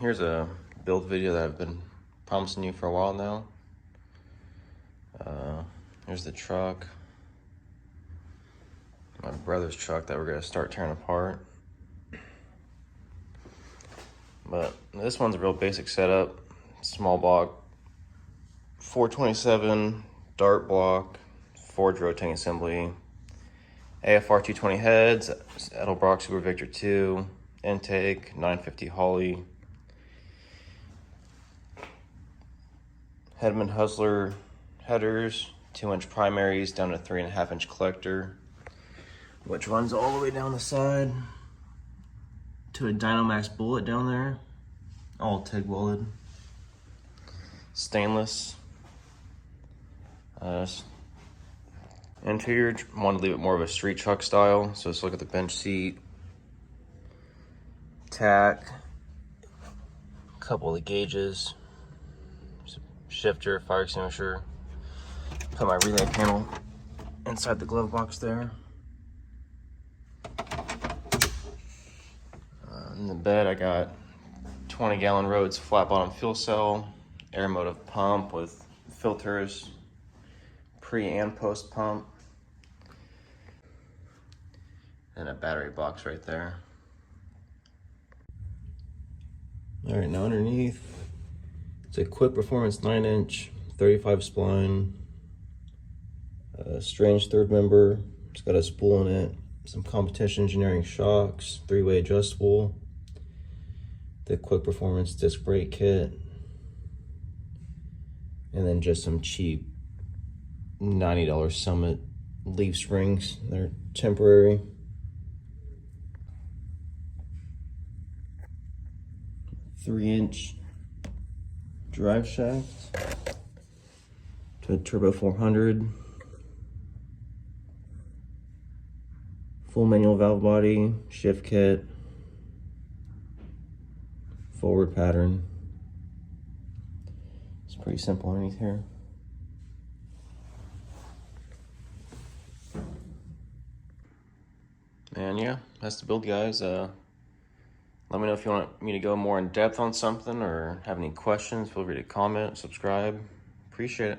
here's a build video that I've been promising you for a while now. Here's the truck. My brother's truck that we're gonna start tearing apart. But this one's a real basic setup. Small block, 427 dart block, forged rotating assembly, AFR 220 heads, Edelbrock Super Victor 2, intake, 950 Holley, Hedman Hustler headers, 2-inch primaries down to 3.5-inch collector, which runs all the way down the side to a Dynamax bullet down there, all TIG welded, stainless. Interior, want to leave it more of a street truck style, so let's look at the bench seat, tack, a couple of the gauges, shifter, fire extinguisher, put my relay panel inside the glove box there. In the bed I got 20-gallon Rhodes flat bottom fuel cell, air motive pump with filters, pre and post pump, and a battery box right there. All right, now underneath, it's a Quick Performance 9-inch 35 spline, strange third member. It's got a spool in it, some Competition Engineering shocks, 3-way adjustable, the Quick Performance disc brake kit, and then just some cheap $90 Summit leaf springs. They're temporary. Three-inch drive shaft to a Turbo 400. Full manual valve body, shift kit, forward pattern. It's pretty simple underneath here. And yeah, that's the build, guys. Let me know if you want me to go more in depth on something or have any questions. Feel free to comment, subscribe. Appreciate it.